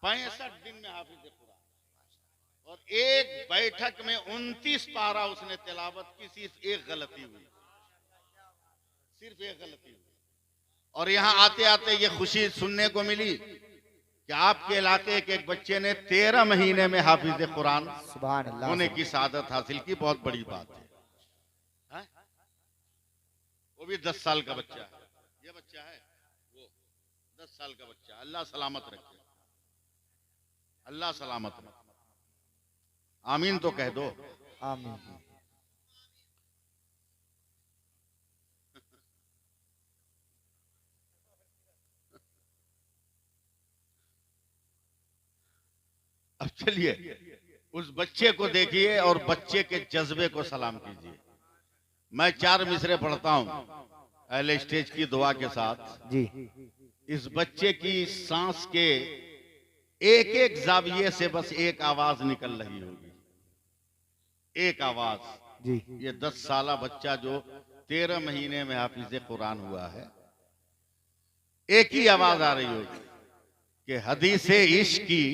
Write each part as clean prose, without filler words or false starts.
65 दिन में हाफिज कुरान, और एक बैठक में 29 पारा उसने तिलावत की। सिर्फ एक गलती हुई, सिर्फ एक गलती हुई। और यहाँ आते आते ये खुशी सुनने को मिली कि आपके इलाके के एक बच्चे ने 13 महीने में हाफिज कुरान होने की सआदत हासिल की। बहुत बड़ी बात है? वो भी 10 साल का बच्चा है। ये बच्चा है वो 10 साल का बच्चा। अल्लाह सलामत रखे, अल्लाह सलामत रखे। आमीन तो कह दो। आमीन। अब चलिए उस बच्चे को देखिए और बच्चे के जज्बे को सलाम कीजिए। मैं 4 मिसरे पढ़ता हूं अहले स्टेज की दुआ के साथ जी। इस बच्चे की सांस के एक एक जाविये से बस एक आवाज निकल रही होगी, एक आवाज जी। ये 10 साला बच्चा जो 13 महीने में हाफिज कुरान हुआ है, एक ही आवाज आ रही होगी कि हदीसे इश्क की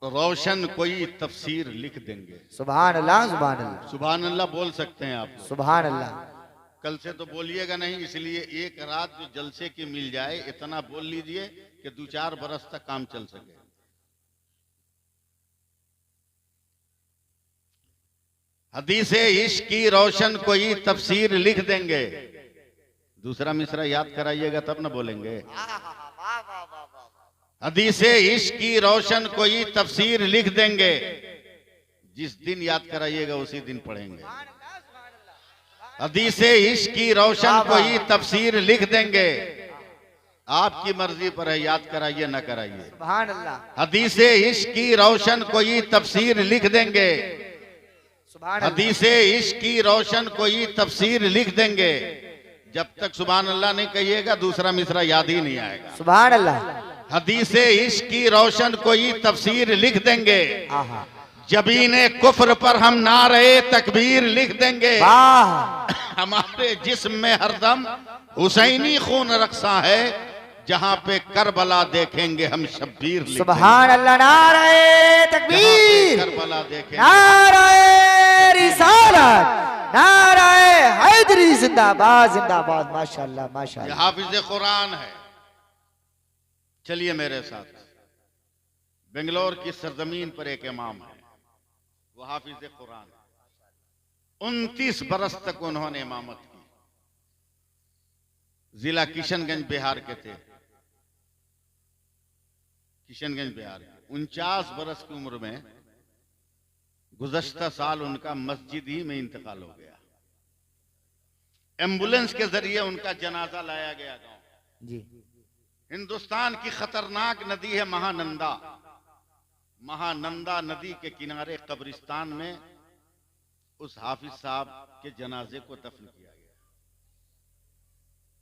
रोशन कोई तफसीर लिख देंगे। सुभान अल्लाह, सुभान अल्लाह, सुभान अल्लाह बोल सकते हैं आप? सुभान अल्लाह। कल से तो बोलिएगा नहीं, इसलिए एक रात जो जलसे की मिल जाए इतना बोल लीजिए कि 2-4 बरस तक काम चल सके। हदीसे इश्क की रोशन कोई तफसीर लिख देंगे। दूसरा मिसरा याद कराइएगा तब ना बोलेंगे। हदीसे इश्क की रोशन कोई तफसीर लिख देंगे। जिस दिन याद कराइएगा उसी दिन पढ़ेंगे। हदीसे इश्क की रोशन कोई तफसीर लिख देंगे। आपकी मर्जी पर है, याद कराइए ना कराइए। सुभान अल्लाह। हदीसे इश्क की रोशन कोई तफसीर लिख देंगे। हदीसे इश्क की रोशन कोई तफसीर लिख देंगे। जब तक सुभान अल्लाह नहीं कहिएगा दूसरा मिसरा याद ही नहीं आएगा। सुभान अल्लाह। हदीसे इश्क की रोशन कोई तफसीर लिख देंगे। जबीने कुफ्र पर हम नारे तकबीर लिख देंगे। हमारे जिस्म में हरदम हुसैनी खून रक्सा है, जहां पे करबला देखेंगे हम शब्बीर लिख। सुभान अल्लाह। नारे तकबीर, करबला देखेंगे, नारे रिसालत, नारे हैदरी जिंदाबाद, जिंदाबाद। माशाअल्लाह, माशाअल्लाह। हाफिज कुरान है। चलिए मेरे साथ, बेंगलोर की सरजमीन पर एक इमाम है, वो हाफिज कुरान। 29 बरस तक उन्होंने इमामत की। जिला किशनगंज बिहार के थे, किशनगंज बिहार के। 49 बरस की उम्र में गुज़श्ता साल उनका मस्जिद ही में इंतकाल हो गया। एम्बुलेंस के जरिए उनका जनाजा लाया गया गांव जी। हिंदुस्तान की खतरनाक नदी है महानंदा। महानंदा नदी के किनारे कब्रिस्तान में उस हाफिज साहब के जनाजे को दफन किया गया।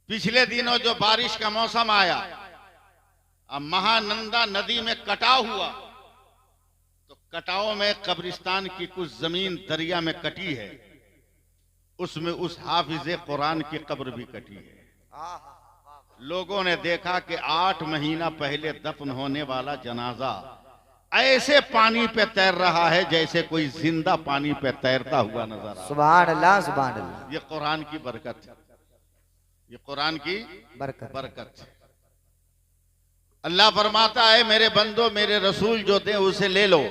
पिछले दिनों जो बारिश का मौसम आया, अब महानंदा नदी में कटाव हुआ, तो कटाव में कब्रिस्तान की कुछ जमीन दरिया में कटी है, उसमें उस हाफिज कुरान की कब्र भी कटी है। लोगों ने देखा कि 8 महीना पहले दफन होने वाला जनाजा ऐसे पानी पे तैर रहा है जैसे कोई जिंदा पानी पे तैरता हुआ नजर आ रहा है। सुभान अल्लाह, सुभान अल्लाह। ये कुरान की बरकत है, ये कुरान की बरकत है। अल्लाह फरमाता है, मेरे बंदो मेरे रसूल जो थे उसे ले लो,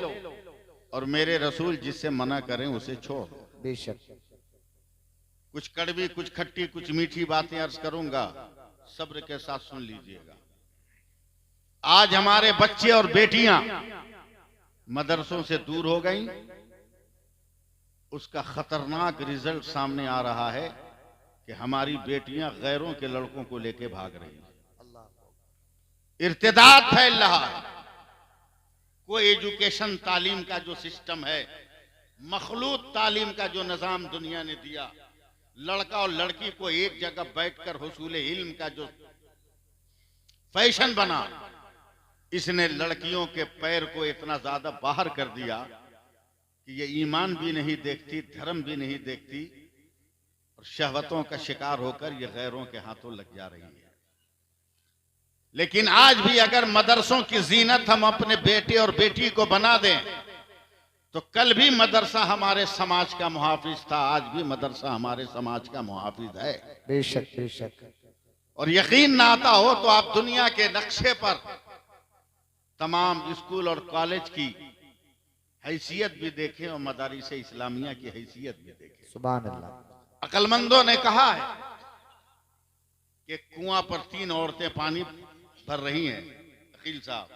और मेरे रसूल जिससे मना करें उसे छोड़। बेशक। कुछ कड़वी, कुछ खट्टी, कुछ मीठी बातें अर्ज करूंगा, सब्र के साथ सुन लीजिएगा। आज हमारे बच्चे और बेटियां मदरसों से दूर हो गई, उसका खतरनाक रिजल्ट सामने आ रहा है कि हमारी बेटियां गैरों के लड़कों को लेके भाग रही हैं। इर्तिदाद फैल रहा है। कोई एजुकेशन तालीम का जो सिस्टम है, मखलूत तालीम का जो निजाम दुनिया ने दिया, लड़का और लड़की को एक जगह बैठकर हुसूल इल्म का जो फैशन बना, इसने लड़कियों के पैर को इतना ज्यादा बाहर कर दिया कि ये ईमान भी नहीं देखती, धर्म भी नहीं देखती, और शहवतों का शिकार होकर ये गैरों के हाथों लग जा रही है। लेकिन आज भी अगर मदरसों की जीनत हम अपने बेटे और बेटी को बना दें तो कल भी मदरसा हमारे समाज का मुहाफिज था, आज भी मदरसा हमारे समाज का मुहाफिज है। बेशक बेशक। और यकीन ना आता हो तो आप दुनिया के नक्शे पर तमाम स्कूल और कॉलेज की हैसियत भी देखें और मदारिस इस्लामिया की हैसियत भी देखें। सुभान अल्लाह। अक्लमंदों ने कहा है कि कुआं पर 3 औरतें पानी भर रही हैं। अकील साहब,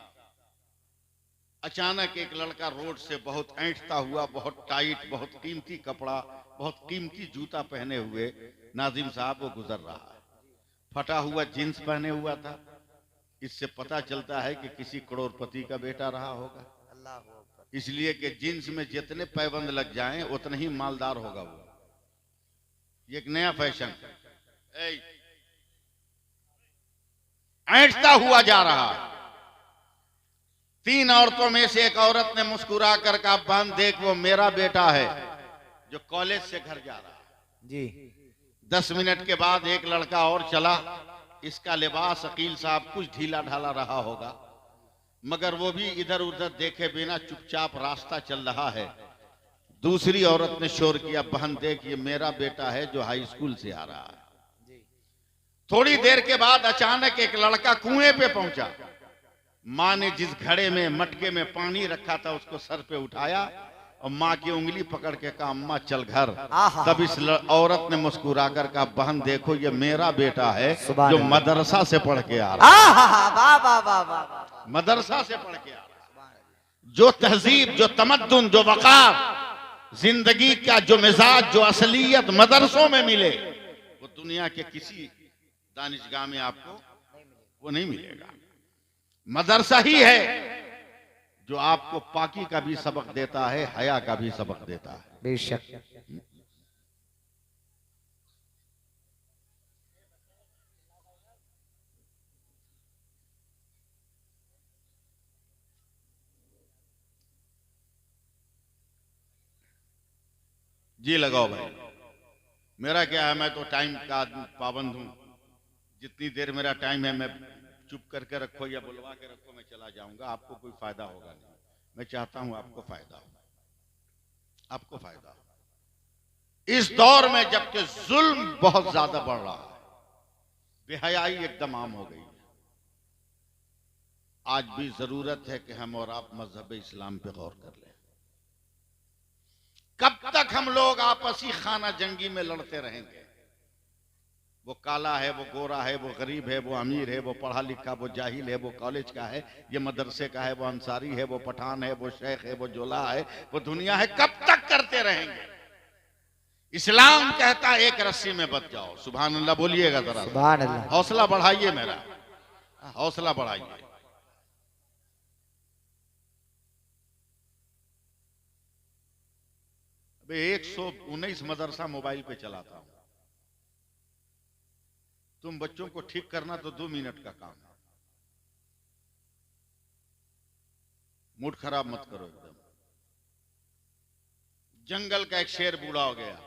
अचानक एक लड़का रोड से बहुत ऐंठता हुआ, बहुत टाइट, बहुत कीमती कपड़ा, बहुत कीमती जूता पहने हुए नाजिम साहब वो गुजर रहा है। फटा हुआ जींस पहने हुआ था। इससे पता चलता है कि किसी करोड़पति का बेटा रहा होगा, इसलिए कि जींस में जितने पैबंद लग जाएं उतना ही मालदार होगा वो। ये एक नया फैशन है। ऐंठता हुआ जा रहा है। 3 औरतों में से एक औरत ने मुस्कुरा कर कहा, बहन देख वो मेरा बेटा है जो कॉलेज से घर जा रहा है जी। 10 मिनट के बाद एक लड़का और चला। इसका लिबास अकील साहब कुछ ढीला ढाला रहा होगा, मगर वो भी इधर उधर देखे बिना चुपचाप रास्ता चल रहा है। दूसरी औरत ने शोर किया, बहन देख ये मेरा बेटा है जो हाई स्कूल से आ रहा है। थोड़ी देर के बाद अचानक एक लड़का कुएं पे पहुंचा। माँ ने जिस घड़े में मटके में पानी रखा था उसको सर पे उठाया और माँ की उंगली पकड़ के कहा, अम्मा चल घर। तब इस औरत ने मुस्कुरा कर कहा, बहन देखो ये मेरा बेटा है जो मदरसा से पढ़ के आ रहा है। मदरसा से पढ़ के आ रहा है। जो तहजीब, जो तमद्दुन, जो वकार, जिंदगी का जो मिजाज, जो असलियत मदरसों में मिले वो दुनिया के किसी दानिशगाह में आपको वो नहीं मिलेगा। मदरसा ही है जो आपको पाकी का भी सबक देता है, हया का भी सबक देता है। बेशक। जी लगाओ भाई। मेरा क्या है, मैं तो टाइम का पाबंद हूं। जितनी देर मेरा टाइम है मैं चुप करके रखो या बुलवा के रखो, मैं चला जाऊंगा। आपको कोई फायदा होगा नहीं। मैं चाहता हूं आपको फायदा हो, आपको फायदा हो। इस दौर में जबकि जुल्म बहुत ज्यादा बढ़ रहा है, बेहयाई एकदम आम हो गई है, आज भी जरूरत है कि हम और आप मजहब इस्लाम पे गौर कर लें। कब तक हम लोग आपसी खाना जंगी में लड़ते रहेंगे? वो काला है, वो गोरा है, वो गरीब है, वो अमीर है, वो पढ़ा लिखा, वो जाहिल है, वो कॉलेज का है, ये मदरसे का है, वो अंसारी है, वो पठान है, वो शेख है, वो जोला है, वो दुनिया है। कब तक करते रहेंगे? इस्लाम कहता है एक रस्सी में बच जाओ। सुभान अल्लाह बोलिएगा जरा। सुभान अल्लाह। हौसला बढ़ाइए मेरा, हौसला बढ़ाइए। अभी 119 मदरसा मोबाइल पे चलाता हूं। तुम बच्चों को ठीक करना तो 2 मिनट का काम है। मूड खराब मत करो एकदम। जंगल का एक शेर बूढ़ा हो गया।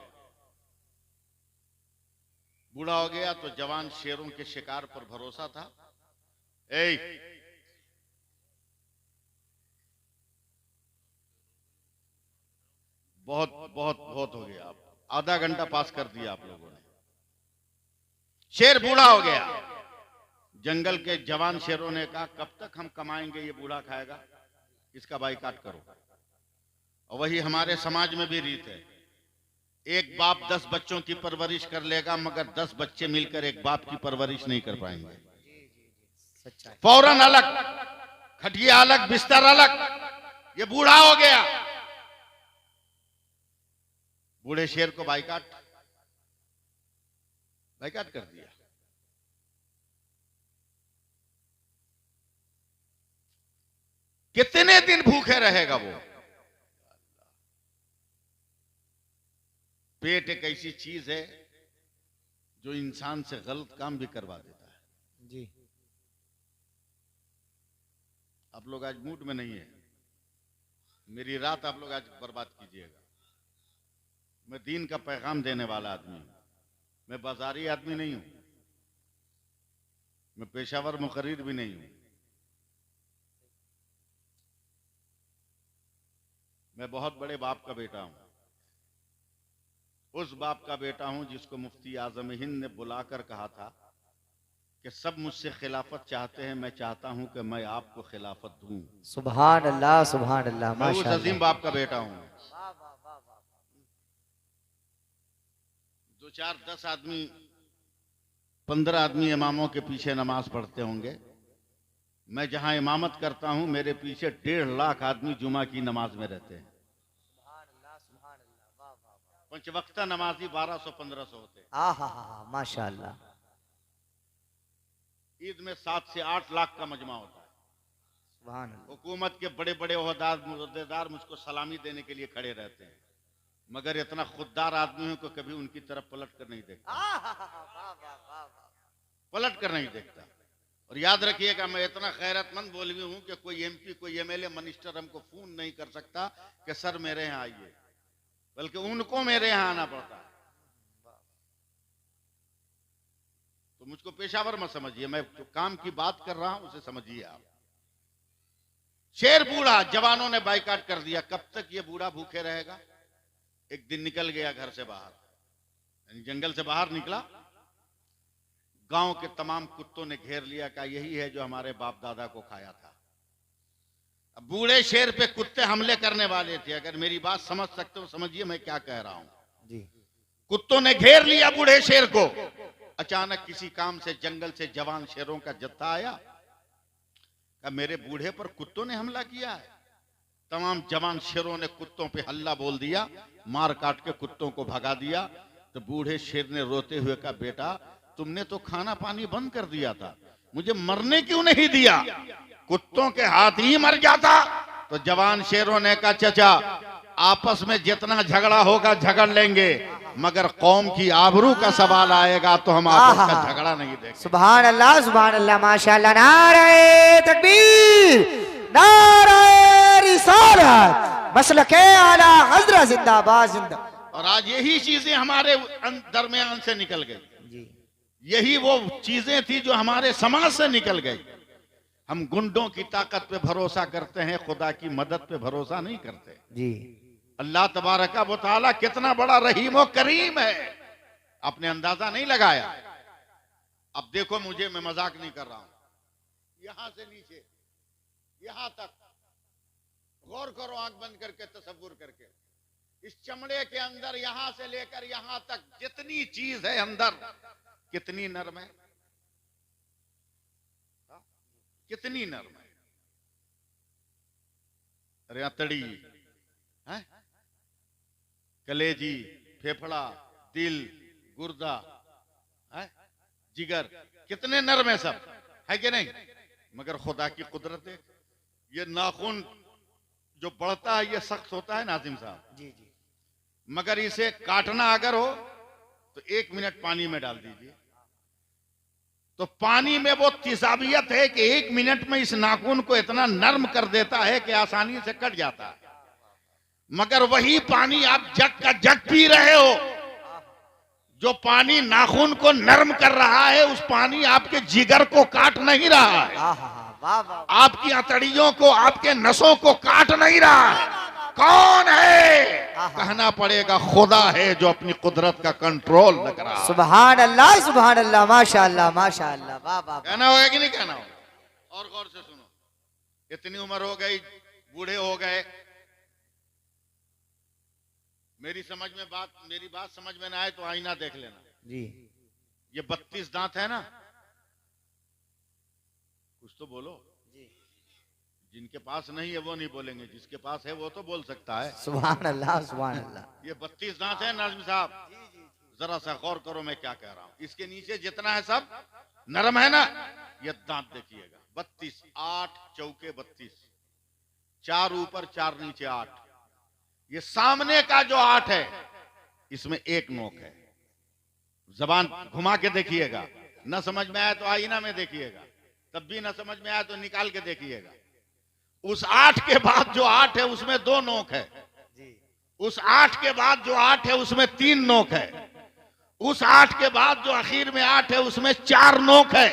बूढ़ा हो गया तो जवान शेरों के शिकार पर भरोसा था। बहुत बहुत बहुत हो गया। आप आधा घंटा पास कर दिया आप लोगों ने। शेर बूढ़ा हो गया। जंगल के जवान शेरों ने कहा, कब तक हम कमाएंगे, ये बूढ़ा खाएगा, इसका बाइकाट करो। और वही हमारे समाज में भी रीत है। एक बाप 10 बच्चों की परवरिश कर लेगा, मगर 10 बच्चे मिलकर एक बाप की परवरिश नहीं कर पाएंगे। फौरन अलग, खटिया अलग, बिस्तर अलग। ये बूढ़ा हो गया। बूढ़े शेर को बाइकाट कर दिया। कितने दिन भूखे रहेगा वो? पेट एक ऐसी चीज है जो इंसान से गलत काम भी करवा देता है। जी। आप लोग आज मूड में नहीं है, मेरी रात आप लोग आज बर्बाद कीजिएगा। मैं दीन का पैगाम देने वाला आदमी हूं, मैं बाजारी आदमी नहीं हूं। मैं पेशावर मुकर्रिर भी नहीं हूं। मैं बहुत बड़े बाप का बेटा हूं, उस बाप का बेटा हूं जिसको मुफ्ती आजम हिंद ने बुलाकर कहा था कि सब मुझसे खिलाफत चाहते हैं, मैं चाहता हूं कि मैं आपको खिलाफत दूं। सुभान अल्लाह, सुभान अल्लाह, मैं उस माशाअल्लाह। अजीम बाप का बेटा हूं। 2 4 10 आदमी 15 आदमी इमामों के पीछे नमाज पढ़ते होंगे। मैं जहां इमामत करता हूं मेरे पीछे 1.5 लाख आदमी जुमा की नमाज में रहते हैं। 5 वक्ता नमाजी 1200-1500 होते हैं। माशाअल्लाह। ईद में 7 से 8 लाख का मजमा होता है। सुभान अल्लाह। हुकूमत के बड़े बड़े ओहदेदार मुझको सलामी देने के लिए खड़े रहते हैं, मगर इतना खुददार आदमी हूं कि कभी उनकी तरफ पलट कर नहीं देखता, पलट कर नहीं देखता। और याद रखिएगा, मैं इतना खैरतमंद मौलवी हूं कि कोई एमपी कोई एमएलए मिनिस्टर हमको फोन नहीं कर सकता कि सर मेरे यहाँ आइए, बल्कि उनको मेरे यहाँ आना पड़ता है। तो मुझको पेशावर मत समझिए, मैं जो काम की बात कर रहा हूं उसे समझिए आप। शेर बूढ़ा, जवानों ने बाइकाट कर दिया। कब तक ये बूढ़ा भूखे रहेगा? एक दिन निकल गया घर से बाहर, जंगल से बाहर निकला, गांव के तमाम कुत्तों ने घेर लिया, कहा यही है जो हमारे बाप दादा को खाया था। अब बूढ़े शेर पे कुत्ते हमले करने वाले थे। अगर मेरी बात समझ सकते हो समझिए मैं क्या कह रहा हूं जी। कुत्तों ने घेर लिया बूढ़े शेर को। अचानक किसी काम से जंगल से जवान शेरों का जत्था आया, कहा मेरे बूढ़े पर कुत्तों ने हमला किया है। तमाम जवान शेरों ने कुत्तों पे हल्ला बोल दिया, मार काट के कुत्तों को भगा दिया। तो बूढ़े शेर ने रोते हुए कहा बेटा तुमने तो खाना पानी बंद कर दिया था, मुझे मरने क्यों नहीं दिया? कुत्तों के हाथ ही मर जाता। तो जवान शेरों ने कहा चचा आपस में जितना झगड़ा होगा झगड़ लेंगे, मगर कौम की आबरू का सवाल आएगा तो हम आपस का झगड़ा नहीं देंगे। सुभान अल्लाह, सुभान अल्लाह, माशाअल्लाह। नारे तकबीर, नारे रिसालत, मसलके आला हजरत जिंदाबाद जिंदाबाद। और आज यही चीजें हमारे दरमियान से निकल गई जी। यही वो चीजें थी जो हमारे समाज से निकल गई। हम गुंडों की ताकत पे भरोसा करते हैं, खुदा की मदद पे भरोसा नहीं करते जी। अल्लाह तबारका व तआला कितना बड़ा रहीम और करीम है, आपने अंदाजा नहीं लगाया। अब देखो मुझे, मैं मजाक नहीं कर रहा हूं, यहां से नीचे यहां तक गौर करो, आंख बंद करके तसव्वुर करके, इस चमड़े के अंदर यहां से लेकर यहां तक जितनी चीज है अंदर, कितनी नरम है, कितनी नरम है। अरे अतड़ी है, कलेजी, फेफड़ा, दिल, गुर्दा है, जिगर, कितने नरम है सब, है कि नहीं? मगर खुदा की कुदरत है, ये नाखून जो बढ़ता है ये सख्त होता है नाजिम साहब जी जी। मगर इसे काटना अगर हो तो 1 मिनट पानी में डाल दीजिए, तो पानी में वो तेजाबियत है कि 1 मिनट में इस नाखून को इतना नरम कर देता है कि आसानी से कट जाता है। मगर वही पानी आप जग का जग पी रहे हो, जो पानी नाखून को नरम कर रहा है, उस पानी आपके जिगर को काट नहीं रहा है, आपकी अतड़ियों को, आपके नसों को काट नहीं रहा है। कौन है? कहना पड़ेगा खुदा है जो अपनी कुदरत का कंट्रोल न करा। सुभान अल्लाह, सुभान अल्लाह, माशाअल्लाह, माशाअल्लाह, वाह वाह। कहना होगा कि नहीं कहना होगा? और गौर से सुनो, इतनी उम्र हो गई, बूढ़े हो गए, मेरी बात समझ में ना आए तो आईना देख लेना जी। ये 32 दांत है ना, कुछ तो बोलो जी। जिनके पास नहीं है वो नहीं बोलेंगे, जिसके पास है वो तो बोल सकता है। सुभान अल्लाह, सुभान अल्लाह। ये 32 दांत है नाज़िम साहब, जरा सा गौर करो मैं क्या कह रहा हूं। इसके नीचे जितना है सब नरम है ना, ये दांत देखिएगा 32, 8 चौके 32, 4 ऊपर 4 नीचे 8। ये सामने का जो 8 है इसमें 1 नोक है। जबान घुमा के देखिएगा, न समझ में आया तो आईना में देखिएगा, तब भी न समझ में आया तो निकाल के देखिएगा। उस 8 के बाद जो 8 है उसमें 2 नोक है, उस 8 के बाद जो 8 है उसमें 3 नोक है, उस 8 के बाद जो आखिर में 8 है उसमें 4 नोक है।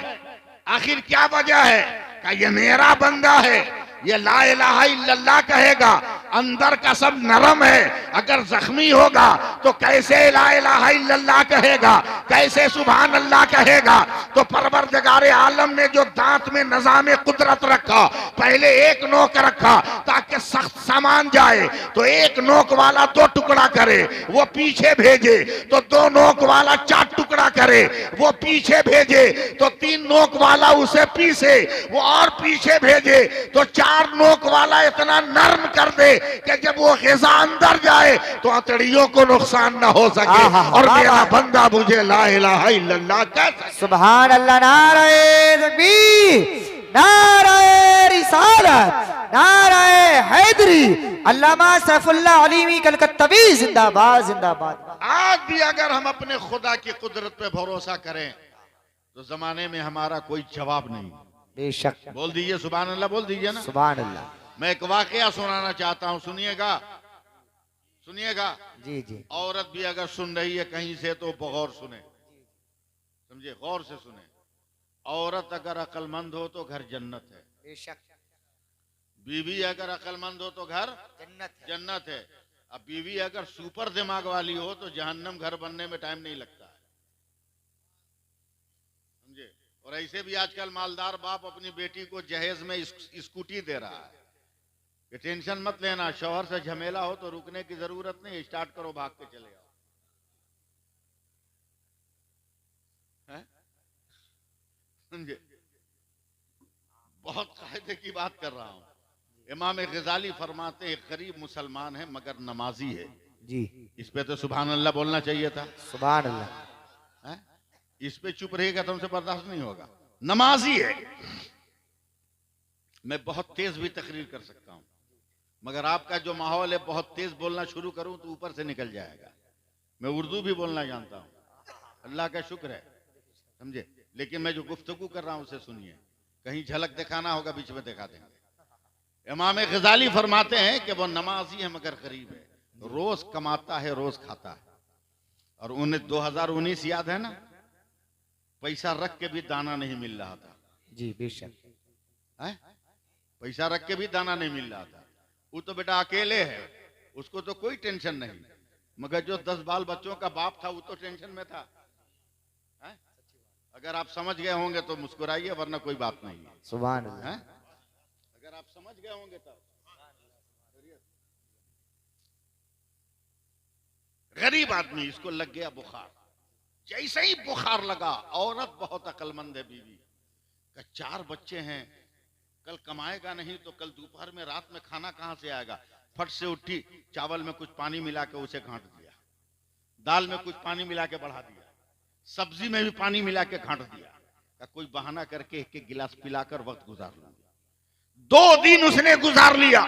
आखिर क्या वजह है? का ये मेरा बंदा है, ये ला इलाहा इल्लल्लाह कहेगा, अंदर का सब नरम है, अगर जख्मी होगा तो कैसे ला इलाहा इल्लल्लाह कहेगा, कैसे सुभान अल्लाह कहेगा? तो परवरदिगार आलम ने जो दांत में निजाम कुदरत रखा, पहले एक नोक रखा ताकि सख्त सामान जाए, तो एक नोक वाला 2 टुकड़ा करे, वो पीछे भेजे तो 2 नोक वाला 4 टुकड़ा करे, वो पीछे भेजे तो 3 नोक वाला उसे पीसे, वो और पीछे भेजे तो 4 नोक वाला इतना नर्म कर दे कि जब वो ग़िज़ा अंदर जाए तो अतड़ियों को नुकसान ना हो सके। और मेरा बंदा मुझे ला इलाहा इल्लल्लाह कह सके। सुभान अल्लाह। नारे तकबीर, नारे रिसालत, नारे हैदरी। अल्लामा सैफुल्लाह अलीमी कलकत्तवी जिंदाबाद जिंदाबाद। आज भी अगर हम अपने खुदा की कुदरत पे भरोसा करें तो जमाने में हमारा कोई जवाब नहीं। बेशक। बोल दीजिए सुभान अल्लाह, बोल दीजिए ना। सुभान अल्लाह। मैं एक वाकया सुनाना चाहता हूं, सुनिएगा सुनिएगा। जी जी। औरत भी अगर सुन रही है कहीं से तो गौर सुने, समझे, गौर से सुने। औरत अगर अक्लमंद हो तो घर जन्नत है। बेशक। बीवी अगर अक्लमंद हो तो घर जन्नत है। अब बीवी अगर सुपर दिमाग वाली हो तो जहन्नम घर बनने में टाइम नहीं लगता है, समझे। और ऐसे भी आजकल मालदार बाप अपनी बेटी को जहेज में स्कूटी दे रहा है कि टेंशन मत लेना, शौहर से झमेला हो तो रुकने की जरूरत नहीं, स्टार्ट करो, भाग के चले आओ। समझे, बहुत कायदे की बात कर रहा हूं। इमाम गजाली फरमाते एक गरीब मुसलमान है मगर नमाजी है। जी। इस पे तो सुभान अल्लाह बोलना चाहिए था। सुभान अल्लाह। है? इस पे चुप रहेगा तो हमसे बर्दाश्त नहीं होगा। नमाजी है। मैं बहुत तेज भी तकरीर कर सकता हूं, मगर आपका जो माहौल है, बहुत तेज बोलना शुरू करूं तो ऊपर से निकल जाएगा। मैं उर्दू भी बोलना जानता हूं, अल्लाह का शुक्र है, समझे। लेकिन मैं जो गुफ्तगू कर रहा हूं उसे सुनिए, कहीं झलक दिखाना होगा बीच में दिखा देंगे। इमाम गजाली फरमाते हैं कि वो नमाजी है मगर गरीब है, रोज कमाता है रोज खाता है। और उन्हें 2019 याद है ना, पैसा रख के भी दाना नहीं मिल रहा था। जी बेशक। है? पैसा रख के भी दाना नहीं मिल रहा था। वो तो बेटा अकेले है, उसको तो कोई टेंशन नहीं, मगर जो 10 बाल बच्चों का बाप था वो तो टेंशन में था। है? अगर आप समझ गए होंगे तो मुस्कुराइए, वरना कोई बात नहीं है। सुभान अल्लाह। है? अगर आप समझ गए होंगे तब। गरीब आदमी, इसको लग गया बुखार। जैसे ही बुखार लगा, औरत बहुत अक्लमंद है, बीवी का 4 बच्चे हैं, कल कमाएगा नहीं तो कल दोपहर में रात में खाना कहां से आएगा। फट से उठी, चावल में कुछ पानी मिला के उसे घाट दिया, दाल में कुछ पानी मिला के बढ़ा दिया, सब्जी में भी पानी मिला के घाट दिया। का कोई बहाना करके 1-1 गिलास पिलाकर वक्त गुजार लूंगा। 2 दिन उसने गुजार लिया।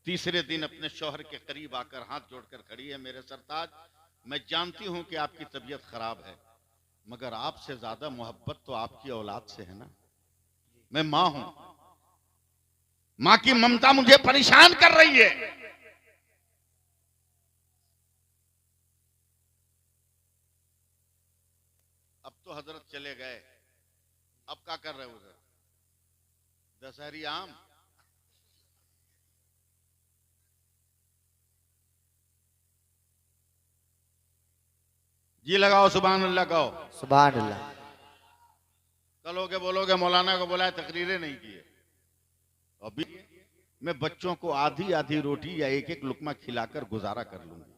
तीसरे दिन अपने शौहर के करीब आकर हाथ जोड़कर खड़ी है, मेरे सरताज, मैं जानती हूं कि आपकी तबीयत खराब है, मगर आपसे ज्यादा मोहब्बत तो आपकी औलाद से है ना। मैं मां हूं, मां की ममता मुझे परेशान कर रही है। अब तो हजरत चले गए, अब क्या कर रहे हो उधर? दशहरी आम। जी लगाओ, सुभान अल्लाह कहो। सुभान अल्लाह। कलोगे बोलोगे मौलाना को बुलाए, तकरीरें नहीं किए। अभी मैं बच्चों को आधी आधी रोटी या 1-1 लुकमा खिलाकर गुजारा कर लूंगी।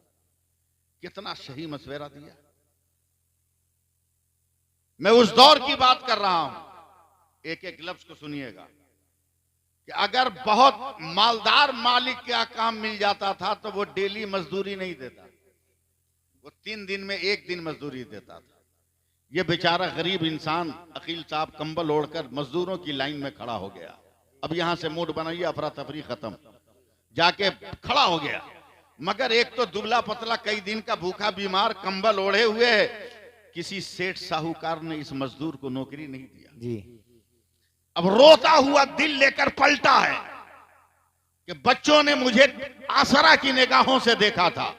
कितना सही मशवरा दिया। मैं उस दौर की बात कर रहा हूं, 1-1 लफ्ज को सुनिएगा, कि अगर बहुत मालदार मालिक का काम मिल जाता था तो वो डेली मजदूरी नहीं देता, वो 3 दिन में 1 दिन मजदूरी देता था। ये बेचारा गरीब इंसान अकील साहब कंबल ओढ़कर मजदूरों की लाइन में खड़ा हो गया। अब यहां से मूड बनाइए, अफरा तफरी खत्म, जाके खड़ा हो गया। मगर एक तो दुबला पतला, कई दिन का भूखा बीमार, कंबल ओढ़े हुए है। किसी सेठ साहूकार ने इस मजदूर को नौकरी नहीं दिया जी। अब रोता हुआ दिल लेकर पलटा है कि बच्चों ने मुझे आसरा की निगाहों से देखा था,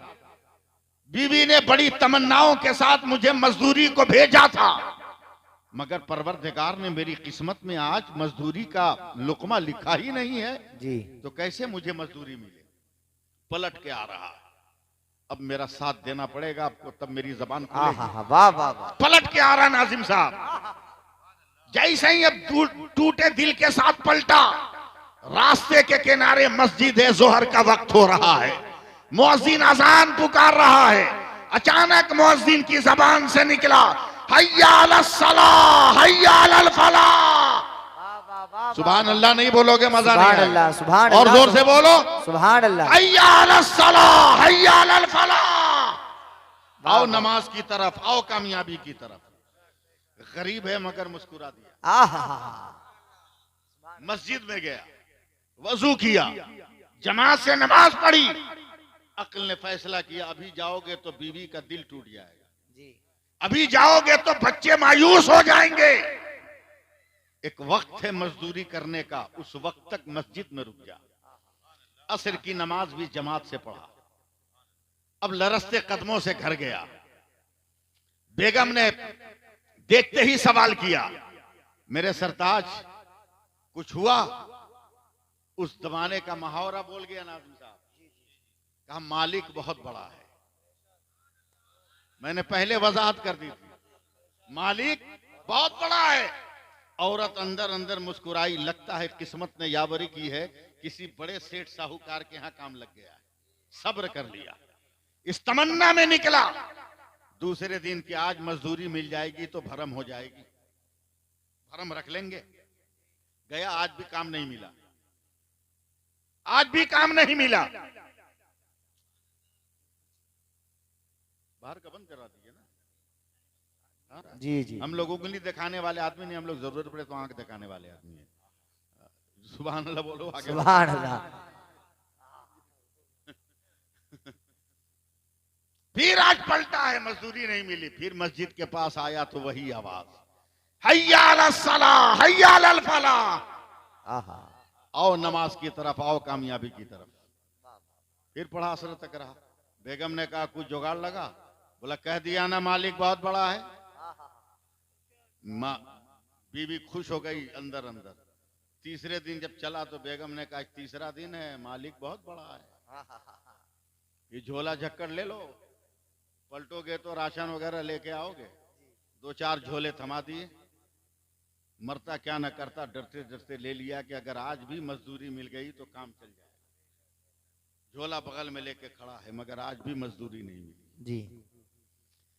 बीवी ने बड़ी तमन्नाओं के साथ मुझे मजदूरी को भेजा था, मगर परवरदिगार ने मेरी किस्मत में आज मजदूरी का लुकमा लिखा ही नहीं है, जी तो कैसे मुझे मजदूरी मिले। पलट के आ रहा है, अब मेरा साथ देना पड़ेगा आपको, तब मेरी जबान खुलेगी। वाह वाह वाह। पलट के आ रहा नाजिम साहब, जैसे ही अब टूटे दिल के साथ पलटा, रास्ते के किनारे मस्जिद जोहर का वक्त हो रहा है, मुअज्जिन अजान पुकार रहा है। अचानक मुअज्जिन की जबान से निकला, हय्या अलस सलाह हय्या अलल फलाह। सुभान अल्लाह नहीं बोलोगे मजा नहीं सुभान आएगा। अल्लाह, सुभान और अल्लाह, जोर से बोलो, सुभान अल्लाह। हय्या अलस सलाह हय्या अलल फलाह। आओ नमाज की तरफ, आओ कामयाबी की तरफ। गरीब है मगर मुस्कुरा दिया। मस्जिद में गया, वजू किया, जमात से नमाज पढ़ी। अक्ल ने फैसला किया अभी जाओगे तो बीवी का दिल टूट जाएगा, अभी जाओगे तो बच्चे मायूस हो जाएंगे। एक वक्त है मजदूरी करने का, उस वक्त तक मस्जिद में रुक जा। असर की नमाज भी जमात से पढ़ा, अब लरसते कदमों से घर गया। बेगम ने देखते ही सवाल किया, मेरे सरताज कुछ हुआ? उस जमाने का मुहावरा बोल गया नाज़िम साहब, कहा मालिक बहुत बड़ा है। मैंने पहले वजाहत कर दी थी, मालिक बहुत बड़ा है। औरत अंदर अंदर मुस्कुराई, लगता है किस्मत ने यावरी की है, किसी बड़े सेठ साहूकार के यहां काम लग गया है। सब्र कर लिया, इस तमन्ना में निकला। दूसरे दिन की आज मजदूरी मिल जाएगी तो भरम हो जाएगी, भरम रख लेंगे। गया, आज भी काम नहीं मिला, आज भी काम नहीं मिला। बाहर का बंद करा दीजिए ना। हाँ? जी जी। हम लोग उंगली दिखाने वाले आदमी नहीं, हम लोग जरूरत पड़े तो आंख दिखाने वाले आदमी है। सुभान अल्लाह बोलो आगे। सुभान अल्लाह। फिर आज पलटा है, मजदूरी नहीं मिली। फिर मस्जिद के पास आया तो वही आवाज, हय्या अलस सलाह हय्या अलल फलाह। आओ नमाज की तरफ, आओ कामयाबी की तरफ। फिर पढ़ा, असर तक रहा। बेगम ने कहा कुछ जुगाड़ लगा? बोला कह दिया ना मालिक बहुत बड़ा है। माँ बीवी खुश हो गई अंदर अंदर। तीसरे दिन जब चला तो बेगम ने कहा तीसरा दिन है, मालिक बहुत बड़ा है, ये झोला झक्कड़ ले लो, पलटोगे तो राशन वगैरह लेके आओगे। 2-4 झोले थमा दिए। मरता क्या न करता, डरते डरते ले लिया कि अगर आज भी मजदूरी मिल गई तो काम चल जाए। झोला बगल में लेके खड़ा है, मगर आज भी मजदूरी नहीं मिली जी।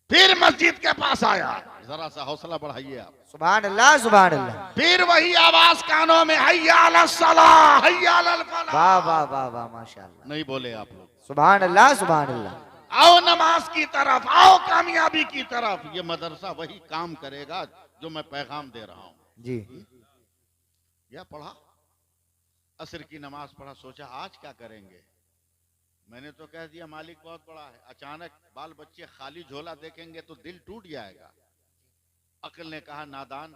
फिर मस्जिद के पास आया, जरा सा हौसला बढ़ाइए आप। सुभान अल्लाह, सुभान अल्लाह। फिर वही आवाज कानों में, हय्या अलस सलाह हय्या अलल फलाह। वाह वाह वाह वाह, माशाअल्लाह। नहीं बोले आप लोग। सुभान अल्लाह, सुभान अल्लाह। आओ नमाज की तरफ, आओ कामयाबी की तरफ। ये मदरसा वही काम करेगा जो मैं पैगाम दे रहा हूं जी। या पढ़ा, असर की नमाज पढ़ा, सोचा आज क्या करेंगे। मैंने तो कह दिया मालिक बहुत बड़ा है। अचानक बाल बच्चे खाली झोला देखेंगे तो दिल टूट जाएगा। अक्ल ने कहा नादान,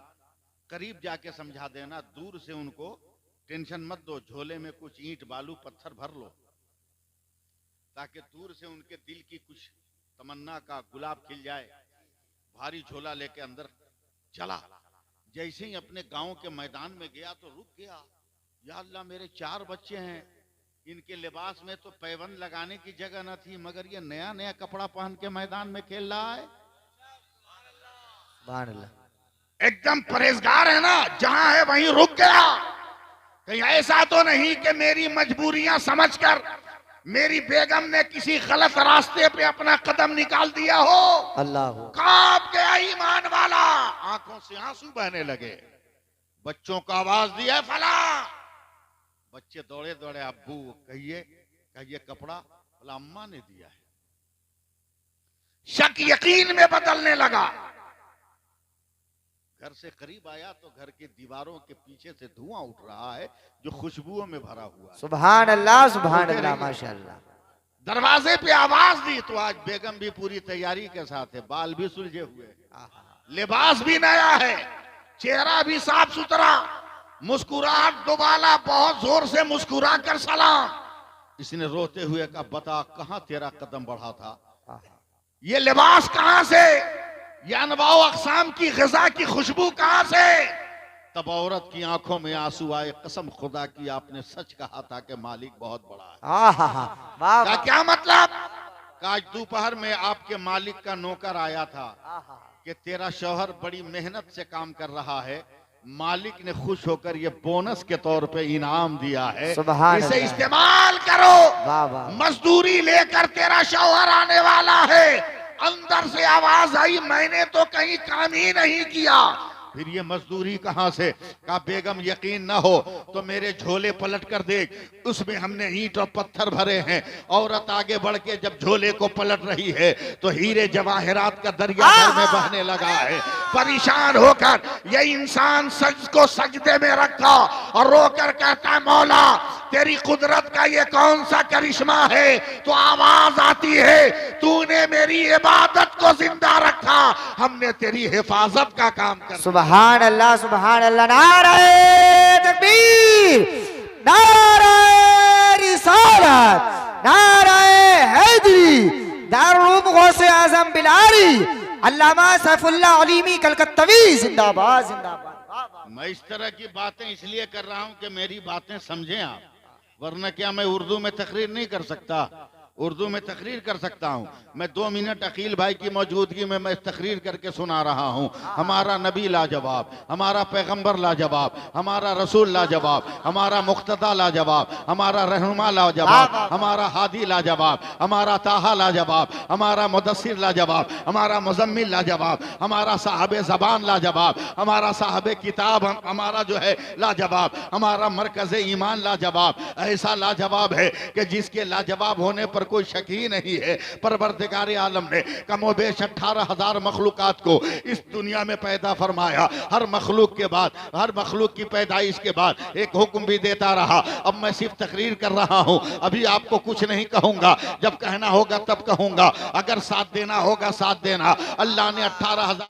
करीब जाके समझा देना, दूर से उनको टेंशन मत दो, झोले में कुछ ईंट बालू पत्थर भर लो, ताकि दूर से उनके दिल की कुछ तमन्ना का गुलाब खिल जाए। भारी झोला लेके अंदर चला। जैसे ही अपने गांव के मैदान में गया तो रुक गया। या अल्लाह, मेरे 4 बच्चे हैं, इनके लिबास में तो पैबंद लगाने की जगह न थी, मगर ये नया नया कपड़ा पहन के मैदान में खेल रहा है। सुभान अल्लाह। एकदम परहेजगार है ना, जहां है वहीं रुक गया। कहीं ऐसा तो नहीं कि मेरी मजबूरियां समझकर मेरी बेगम ने किसी गलत रास्ते पे अपना कदम निकाल दिया हो। अल्लाह। कांप गया ईमान वाला, आंखों से आंसू बहने लगे। बच्चों को आवाज दिया फला। बच्चे दौड़े दौड़े, अब्बू कहिए कहिए कपड़ा। बोला अम्मा ने दिया है। शक यकीन में बदलने लगा। घर से करीब आया तो घर की दीवारों के पीछे से धुआं उठ रहा है जो खुशबुओं में भरा हुआ है। सुभान अल्लाह, सुभान अल्लाह, माशाअल्लाह। दरवाजे पे आवाज दी तो आज बेगम भी पूरी तैयारी के साथ है, बाल भी सुलझे हुए, लिबास भी नया है, चेहरा भी साफ सुथरा, मुस्कुराहट दुबाला, बहुत जोर से मुस्कुरा कर सलाम। इसने रोते हुए कहा बता कहां तेरा कदम बढ़ा था, ये लिबास कहां से, ये अनवाउ अक़साम की ग़िज़ा की खुशबू कहां से? तब औरत की आंखों में आंसू आए, कसम खुदा की आपने सच कहा था कि मालिक बहुत बड़ा है। आहा वाह का क्या मतलब? आज दोपहर में आपके मालिक का नौकर आया था कि तेरा शौहर बड़ी मेहनत से काम कर रहा है, मालिक ने खुश होकर ये बोनस के तौर पे इनाम दिया है, सुभान इसे अल्लाह। इस्तेमाल करो। वाह वाह मजदूरी लेकर तेरा शौहर आने वाला है। अंदर से आवाज आई, मैंने तो कहीं काम ही नहीं किया। फिर ये मजदूरी कहां से? का बेगम यकीन ना हो तो मेरे झोले पलट कर देख, उसमें हमने ईंट और पत्थर भरे हैं। औरत आगे बढ़ के जब झोले को पलट रही है तो हीरे जवाहरात का दरिया घर में बहने लगा है। परेशान होकर ये इंसान सज को सजदे में रखा और रोकर कहता है, मौला तेरी कुदरत का ये कौन सा करिश्मा है? तो आवाज आती है, तूने मेरी इबादत को जिंदा रखा, हमने तेरी हिफाजत का काम कर। सुभान अल्लाह सुभान अल्लाह। नारे तकबीर, नारे रिसालत, नारे हैदरी, दारुल गौसे आजम बिलारी, अल्लामा सैफुल्लाह अलीमी कलकत्तवी जिंदाबाद जिंदाबाद। मैं इस तरह की बातें इसलिए कर रहा हूं कि मेरी बातें समझें आप, वरना क्या मैं उर्दू में तकरीर नहीं कर सकता? उर्दू में तकरीर कर सकता हूँ। मैं 2 मिनट अकील भाई की मौजूदगी में मैं तकरीर करके सुना रहा हूँ। हमारा नबी लाजवाब, हमारा पैगंबर लाजवाब, हमारा रसूल लाजवाब, हमारा मुख्तदा लाजवाब, हमारा रहनुमा लाजवाब, हमारा हादी लाजवाब, हमारा ताहा लाजवाब, हमारा मुदस्सिर लाजवाब, हमारा मुजम्मिल लाजवाब, हमारा साहब ज़बान लाजवाब, हमारा साहब किताब हमारा जो है लाजवाब, हमारा मरकज़ ईमान लाजवाब। ऐसा लाजवाब है कि जिसके लाजवाब होने पर कोई शक ही नहीं है। परवरदिगार आलम ने कमोबेश 18,000 मखलूकात को इस दुनिया में पैदा फरमाया। हर मखलूक के बाद, हर मखलूक की पैदाइश के बाद एक हुक्म भी देता रहा। अब मैं सिर्फ तकरीर कर रहा हूं, अभी आपको कुछ नहीं कहूंगा, जब कहना होगा तब कहूंगा। अगर साथ देना होगा साथ देना। अल्लाह ने 18,000